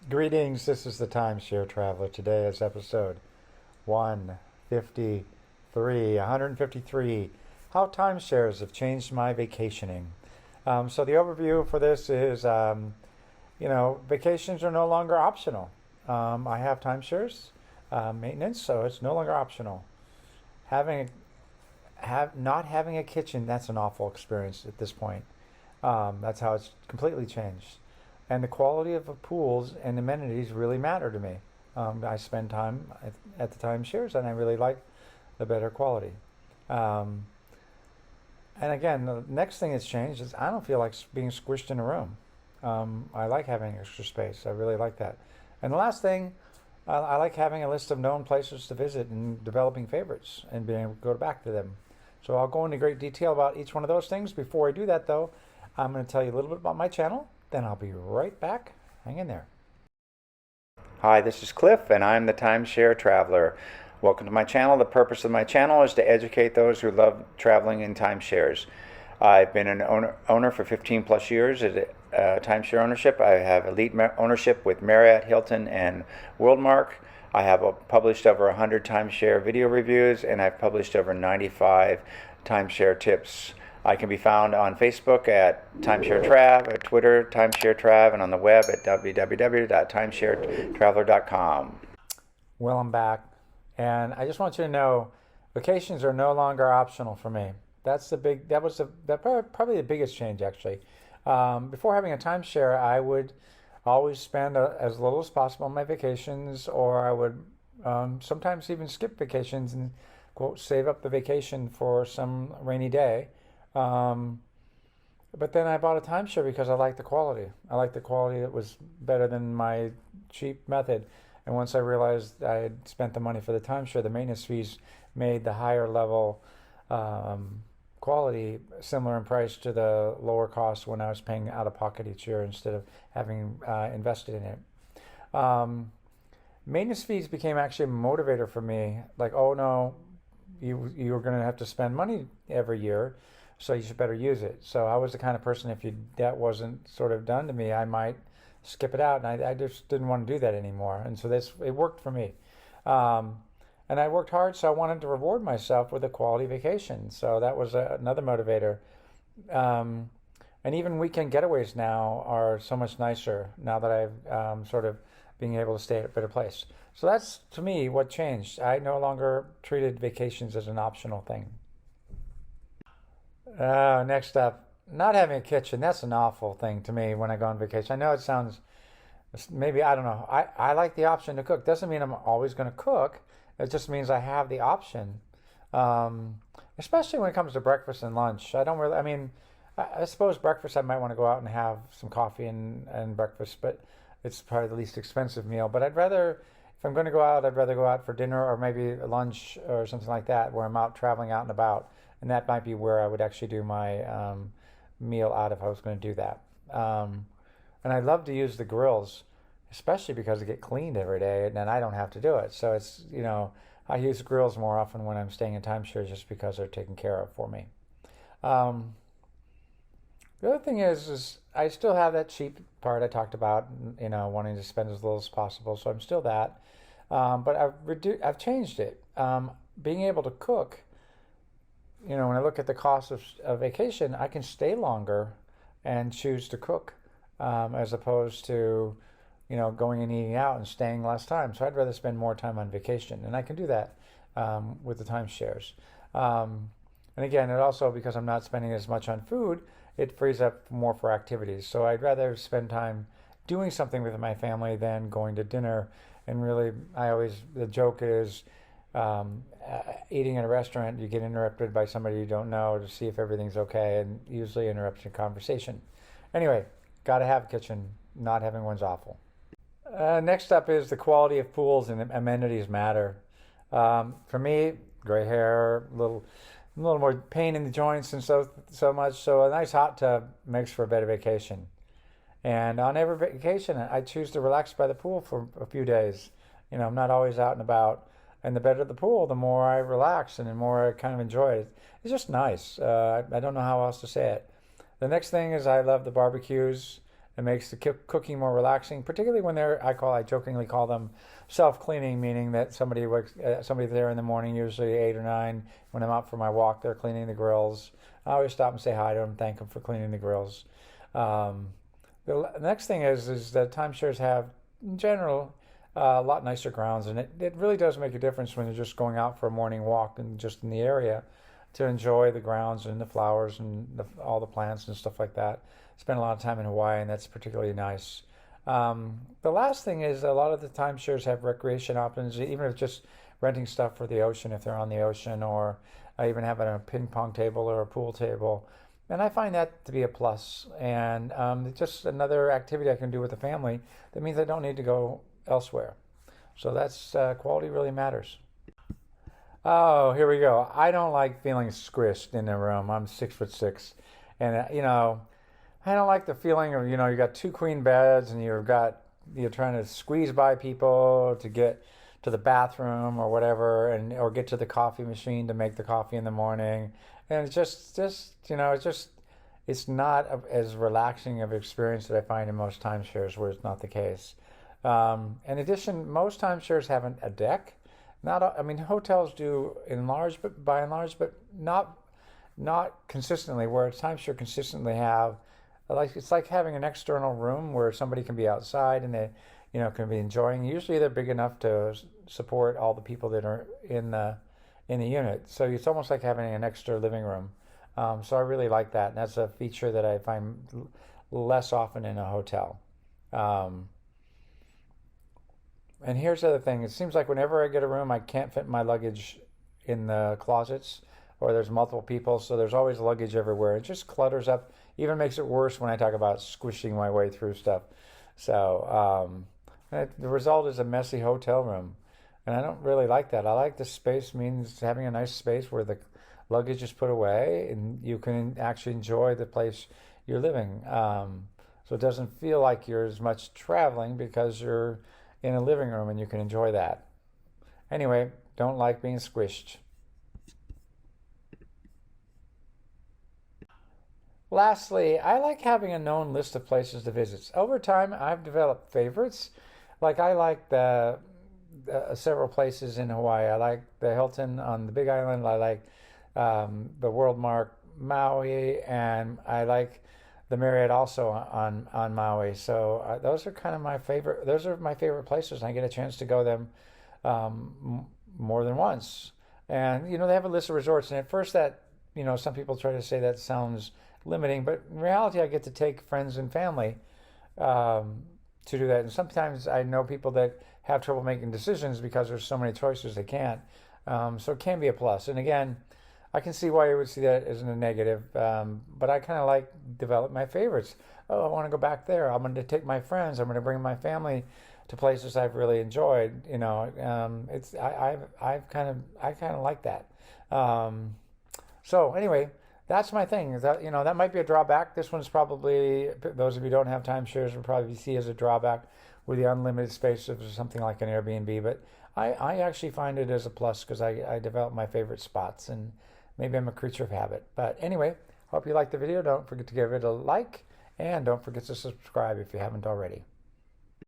Greetings, this is the Timeshare Traveler. Today is episode 153. 153. How timeshares have changed my vacationing. So the overview for this is, vacations are no longer optional. I have timeshares, maintenance, so it's no longer optional. Having not having a kitchen, that's an awful experience at this point. That's how it's completely changed. And the quality of the pools and amenities really matter to me. I spend time at the timeshares, and I really like the better quality. Um, and again, the next thing that's changed is I don't feel like being squished in a room. I like having extra space. I really like that. And the last thing, I like having a list of known places to visit and developing favorites and being able to go back to them. So I'll go into great detail about each one of those things. Before I do that, though, I'm going to tell you a little bit about my channel. Then I'll be right back. Hang in there. Hi, this is Cliff, and I'm the Timeshare Traveler. Welcome to my channel. The purpose of my channel is to educate those who love traveling in timeshares. I've been an owner for 15 plus years at timeshare ownership. I have elite ownership with Marriott, Hilton, and Worldmark. I have published over 100 timeshare video reviews, and I've published over 95 timeshare tips. I can be found on Facebook at Timeshare Trav, at Twitter, Timeshare Trav, and on the web at www.timesharetraveler.com. Well, I'm back, and I just want you to know, vacations are no longer optional for me. That was probably the biggest change, actually. Before having a timeshare, I would always spend as little as possible on my vacations, or I would sometimes even skip vacations and, quote, save up the vacation for some rainy day. But then I bought a timeshare because I liked the quality. I liked the quality that was better than my cheap method. And once I realized I had spent the money for the timeshare, the maintenance fees made the higher level quality similar in price to the lower cost when I was paying out of pocket each year instead of having invested in it. Maintenance fees became actually a motivator for me. Like, oh no, you're going to have to spend money every year, so you should better use it. So I was the kind of person, if that wasn't sort of done to me, I might skip it out, and I just didn't want to do that anymore. And so it worked for me. And I worked hard, so I wanted to reward myself with a quality vacation. So that was another motivator. And even weekend getaways now are so much nicer now that I've sort of being able to stay at a better place. So that's, to me, what changed. I no longer treated vacations as an optional thing. Next up, not having a kitchen. That's an awful thing to me when I go on vacation. I know it sounds, maybe, I don't know. I like the option to cook. Doesn't mean I'm always going to cook. It just means I have the option. Especially when it comes to breakfast and lunch. I suppose breakfast I might want to go out and have some coffee and breakfast, but it's probably the least expensive meal. But if I'm going to go out, I'd rather go out for dinner or maybe lunch or something like that where I'm out traveling out and about. And that might be where I would actually do my meal out if I was going to do that. And I love to use the grills, especially because they get cleaned every day and then I don't have to do it. So I use grills more often when I'm staying in timeshares just because they're taken care of for me. The other thing is I still have that cheap part I talked about, wanting to spend as little as possible. So I'm still that. But I've changed it. Being able to cook, when I look at the cost of vacation, I can stay longer and choose to cook as opposed to, going and eating out and staying less time. So I'd rather spend more time on vacation, and I can do that with the timeshares. And again, it also, because I'm not spending as much on food, it frees up more for activities. So I'd rather spend time doing something with my family than going to dinner. And really, the joke is, eating in a restaurant, you get interrupted by somebody you don't know to see if everything's okay, and usually interrupts your conversation. Anyway, got to have a kitchen. Not having one's awful. Next up is the quality of pools and amenities matter. For me, gray hair, a little more pain in the joints and so much. So a nice hot tub makes for a better vacation. And on every vacation, I choose to relax by the pool for a few days. I'm not always out and about. And the better the pool, the more I relax and the more I kind of enjoy it. It's just nice. I don't know how else to say it. The next thing is I love the barbecues It makes the cooking more relaxing, particularly when I jokingly call them self-cleaning, meaning that somebody's there in the morning, usually 8 or 9. When I'm out for my walk, they're cleaning the grills. I always stop and say hi to them, thank them for cleaning the grills. Um, the next thing is that timeshares have, in general, a lot nicer grounds, and it really does make a difference when you're just going out for a morning walk and just in the area to enjoy the grounds and the flowers and all the plants and stuff like that. Spent a lot of time in Hawaii, and that's particularly nice. The last thing is a lot of the timeshares have recreation options, even if just renting stuff for the ocean, if they're on the ocean, or even having a ping pong table or a pool table. And I find that to be a plus. And it's just another activity I can do with the family. That means I don't need to go elsewhere. So that's quality really matters. Oh, here we go. I don't like feeling squished in a room. I'm 6'6", and I don't like the feeling of you got two queen beds and you're trying to squeeze by people to get to the bathroom or whatever, or get to the coffee machine to make the coffee in the morning, and it's not as relaxing of experience that I find in most timeshares, where it's not the case. In addition, most timeshares have a deck. I mean, hotels do by and large, but not consistently. Where timeshare consistently have, it's like having an external room where somebody can be outside and they, can be enjoying. Usually, they're big enough to support all the people that are in the unit. So it's almost like having an extra living room. So I really like that, and that's a feature that I find less often in a hotel. And here's the other thing. It seems like whenever I get a room, I can't fit my luggage in the closets, or there's multiple people, so there's always luggage everywhere. It just clutters up, even makes it worse when I talk about squishing my way through stuff. So the result is a messy hotel room, and I don't really like that. I like the space, means having a nice space where the luggage is put away and you can actually enjoy the place you're living. So it doesn't feel like you're as much traveling because you're in a living room and you can enjoy that. Anyway, don't like being squished. Lastly, I like having a known list of places to visit. Over time, I've developed favorites. Like I like the several places in Hawaii. I like the Hilton on the Big Island. I like the World Mark Maui, and I like the Marriott also on Maui. So those are kind of my favorite. Those are my favorite places, and I get a chance to go them more than once. And they have a list of resorts, and at first that some people try to say that sounds limiting, but in reality, I get to take friends and family to do that. And sometimes I know people that have trouble making decisions because there's so many choices they can't. So it can be a plus. And again, I can see why you would see that as a negative, but I kind of develop my favorites. Oh, I want to go back there. I'm going to take my friends. I'm going to bring my family to places I've really enjoyed. I kind of like that. So anyway, that's my thing. That might be a drawback. This one's probably, those of you who don't have timeshares would probably see as a drawback with the unlimited space of something like an Airbnb. But I actually find it as a plus because I develop my favorite spots, and maybe I'm a creature of habit. But anyway, hope you liked the video. Don't forget to give it a like, and don't forget to subscribe if you haven't already.